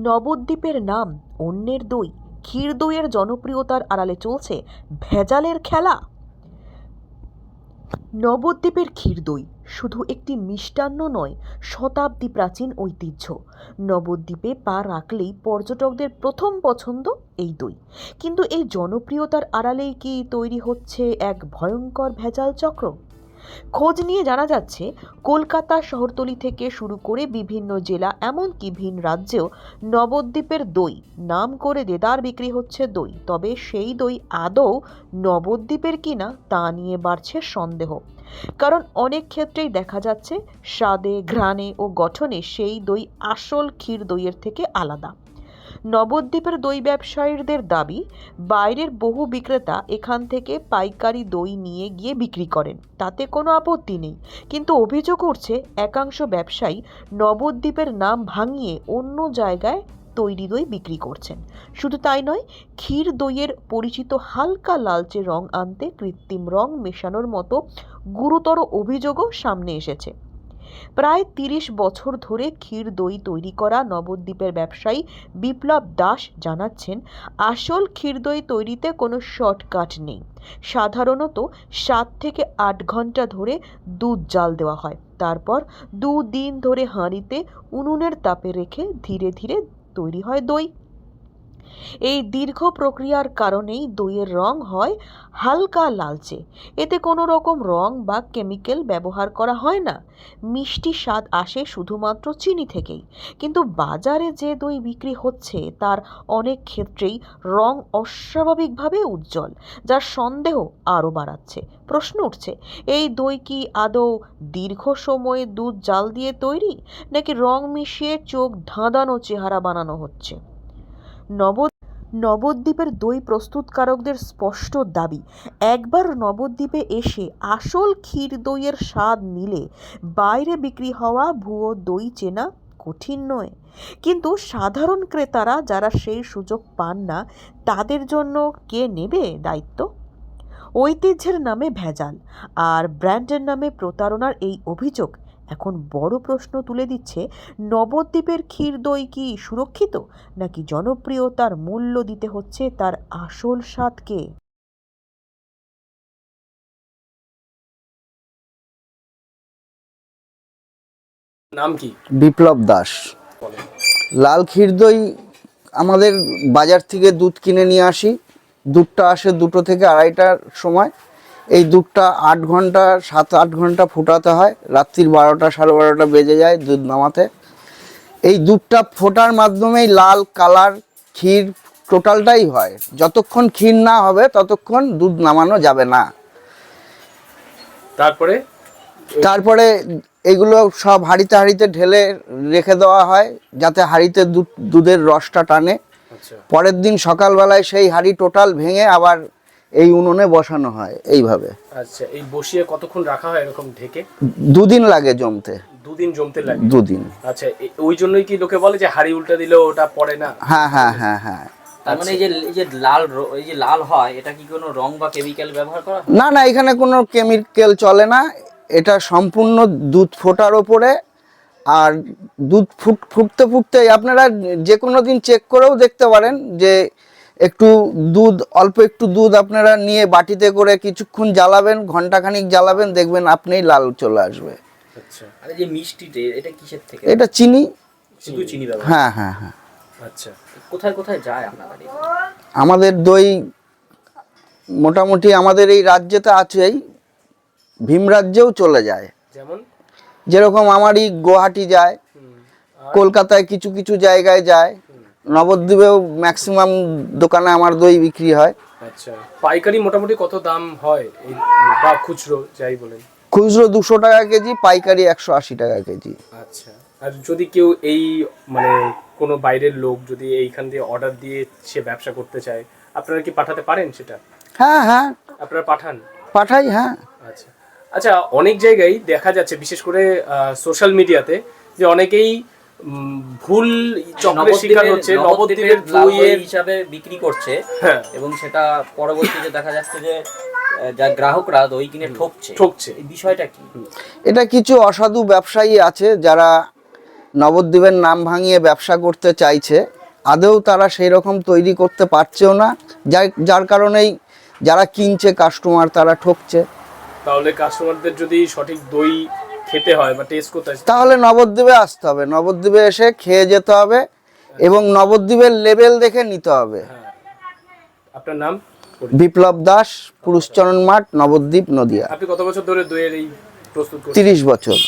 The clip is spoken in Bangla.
নবদ্বীপের নাম অন্যের দই, ক্ষীর দইয়ের জনপ্রিয়তার আড়ালে চলছে ভেজালের খেলা। নবদ্বীপের ক্ষীর দই শুধু একটি মিষ্টান্ন নয়, শতাব্দী প্রাচীন ঐতিহ্য। নবদ্বীপে পা রাখলেই পর্যটকদের প্রথম পছন্দ এই দই। কিন্তু এই জনপ্রিয়তার আড়ালেই কি তৈরি হচ্ছে এক ভয়ঙ্কর ভেজাল চক্র? খোঁজ নিয়ে জানা যাচ্ছে, কলকাতা শহরতলি থেকে শুরু করে বিভিন্ন জেলা, এমনকি ভিন রাজ্যেও নবদ্বীপের দই নাম করে দেদার বিক্রি হচ্ছে দই। তবে সেই দই আদৌ নবদ্বীপের কিনা তা নিয়ে বাড়ছে সন্দেহ। কারণ অনেক ক্ষেত্রেই দেখা যাচ্ছে স্বাদে, ঘ্রাণে ও গঠনে সেই দই আসল ক্ষীর দইয়ের থেকে আলাদা। নবদ্বীপের দই ব্যবসায়ীদের দাবি, বাইরের বহু বিক্রেতা এখান থেকে পাইকারি দই নিয়ে গিয়ে বিক্রি করেন, তাতে কোনো আপত্তি নেই। কিন্তু অভিযোগ উঠছে একাংশ ব্যবসায়ী নবদ্বীপের নাম ভাঙিয়ে অন্য জায়গায় তৈরি দই বিক্রি করছেন। শুধু তাই নয়, ক্ষীর দইয়ের পরিচিত হালকা লালচে রং আনতে কৃত্রিম রং মেশানোর মতো গুরুতর অভিযোগও সামনে এসেছে। প্রায় ৩০ বছর ধরে ক্ষীর দই তৈরি করা নবদ্বীপের ব্যবসায়ী বিপ্লব দাস জানাচ্ছেন, আসল ক্ষীর দই তৈরিতে কোনো শর্টকাট নেই। সাধারণত 7 থেকে 8 ঘন্টা ধরে দুধ জাল দেওয়া হয়, তারপর 2 দিন ধরে হাঁড়িতে উনুনের তাপে রেখে ধীরে ধীরে তৈরি হয় দই। এই দীর্ঘ প্রক্রিয়ার কারণেই দইয়ের রং হয় হালকা লালচে। এতে কোনো রকম রং বা কেমিক্যাল ব্যবহার করা হয় না। মিষ্টি স্বাদ আসে শুধুমাত্র চিনি থেকেই। কিন্তু বাজারে যে দই বিক্রি হচ্ছে তার অনেক ক্ষেত্রেই রং অস্বাভাবিকভাবে উজ্জ্বল, যার সন্দেহ আরও বাড়াচ্ছে। প্রশ্ন উঠছে, এই দই কি আদৌ দীর্ঘ সময়ে দুধ জাল দিয়ে তৈরি, নাকি রং মিশিয়ে চোখ ধাঁধানো চেহারা বানানো হচ্ছে? নবদ্বীপের দই প্রস্তুতকারকদের স্পষ্ট দাবি, একবার নবদ্বীপে এসে আসল ক্ষীর দইয়ের স্বাদ নিলে বাইরে বিক্রি হওয়া ভুয়ো দই চেনা কঠিন নয়। কিন্তু সাধারণ ক্রেতারা যারা সেই সুযোগ পান না, তাদের জন্য কে নেবে দায়িত্ব? ঐতিহ্যের নামে ভেজাল আর ব্র্যান্ডের নামে প্রতারণার এই অভিযোগ এখন বড় প্রশ্ন তুলে দিচ্ছে, নবদ্বীপের ক্ষীর দই কি সুরক্ষিত, নাকি জনপ্রিয়তার মূল্য দিতে হচ্ছে তার আসল স্বাদকে? নাম কি? বিপ্লব দাস। লাল ক্ষীর দই আমাদের বাজার থেকে দুধ কিনে নিয়ে আসি। দুধটা আসে 2টো থেকে 2:30টার সময়। এই দুধটা 8 ঘন্টা 7-8 ঘন্টা ফুটাতে হয়। রাত্রির 12টা 12:30 বেজে যায় দুধ নামাতে। এই দুধটা ফোটার মাধ্যমেই লাল কালার ক্ষীর টোটালটাই হয়। যতক্ষণ ক্ষীর না হবে ততক্ষণ দুধ নামানো যাবে না। তারপরে এগুলো সব হাঁড়িতে ঢেলে রেখে দেওয়া হয়, যাতে হাঁড়িতে দুধের রসটা টানে। পরের দিন সকালবেলায় সেই হাঁড়ি টোটাল ভেঙে আবার এই উনুনে বসানো হয় এইভাবে। আচ্ছা, এই বসিয়ে কতক্ষণ রাখা হয় এরকম ঢেকে? 2 দিন লাগে জমতে। 2 দিন জমতে লাগে? 2 দিন। আচ্ছা, ওই জন্যই কি লোকে বলে যে হাঁড়ি উল্টে দিলেও ওটা পড়ে না? হ্যাঁ হ্যাঁ হ্যাঁ হ্যাঁ। তার মানে এই যে লাল হয়, এটা কি কোনো রং বা কেমিক্যাল ব্যবহার করা হয়? না না, এখানে কোনো কেমিক্যাল চলে না। এটা সম্পূর্ণ দুধ ফোটার ওপরে। আর দুধ ফুটতে ফুটতে আপনারা যে কোনো দিন চেক করেও দেখতে পারেন যে অল্প একটু দুধ আপনারা নিয়ে বাটিতে করে কিছুক্ষণ জ্বালাবেন, ঘন্টাখানিক জ্বালাবেন, দেখবেন আপনিই লাল চলে আসবে। আচ্ছা, আর এই যে মিষ্টিতে এটা কিসের থেকে? এটা চিনি। শুধু চিনি ব্যবহার? হ্যাঁ হ্যাঁ হ্যাঁ। আচ্ছা, কোথায় কোথায় যায় আপনাদের? আমাদের দই মোটামুটি আমাদের এই রাজ্যেতে আছেই, ভিম রাজ্যেও চলে যায়। যেরকম আমারই গুয়াহাটি যায়, কলকাতায় কিছু কিছু জায়গায় যায়, নবদ্বীপেও ম্যাক্সিমাম দোকানে আমার দই বিক্রি হয়। আচ্ছা, পাইকারি মোটামুটি কত দাম হয় বা খুচরো যাই বলেন? খুচরো 200 টাকা কেজি, পাইকারি 180 টাকা কেজি। আচ্ছা, আর যদি কেউ এই মানে কোনো বাইরের লোক যদি এইখান দিয়ে অর্ডার দিয়ে সে ব্যবসা করতে চায়, আপনারা কি পাঠাতে পারেন সেটা? হ্যাঁ হ্যাঁ, আপনারা পাঠাই। হ্যাঁ। আচ্ছা আচ্ছা, অনেক জায়গায় দেখা যাচ্ছে, বিশেষ করে সোশ্যাল মিডিয়াতে, যে অনেকেই ভুল চক্রের শিকার হচ্ছে, নবদ্বীপের দই হিসাবে বিক্রি করছে। হ্যাঁ, এবং সেটা পরবর্তীতে দেখা যাচ্ছে যে যা গ্রাহকরা দই কিনে ঠকছে। এই বিষয়টা কি? এটা কিছু অসাধু ব্যবসায়ী আছে যারা নবদ্বীপের নাম ভাঙিয়ে ব্যবসা করতে চাইছে। আদৌ তারা সেই রকম তৈরি করতে পারছেও না, যার কারণেই যারা কিনছে কাস্টমার তারা ঠকছে। তাহলে কাস্টমারদের যদি সঠিক দই খেতে হয় বা টেস্ট করতে হয়, তাহলে নবদ্বীপে আসতে হবে, নবদ্বীপে এসে খেয়ে যেতে হবে এবং নবদ্বীপের লেভেল দেখে নিতে হবে। আপনার নাম? বিপ্লব দাস, পুরুষচরণ মাঠ, নবদ্বীপ, নদিয়া। আপনি কত বছর ধরে দইয়ের এই প্রস্তুত করছেন? 30 বছর।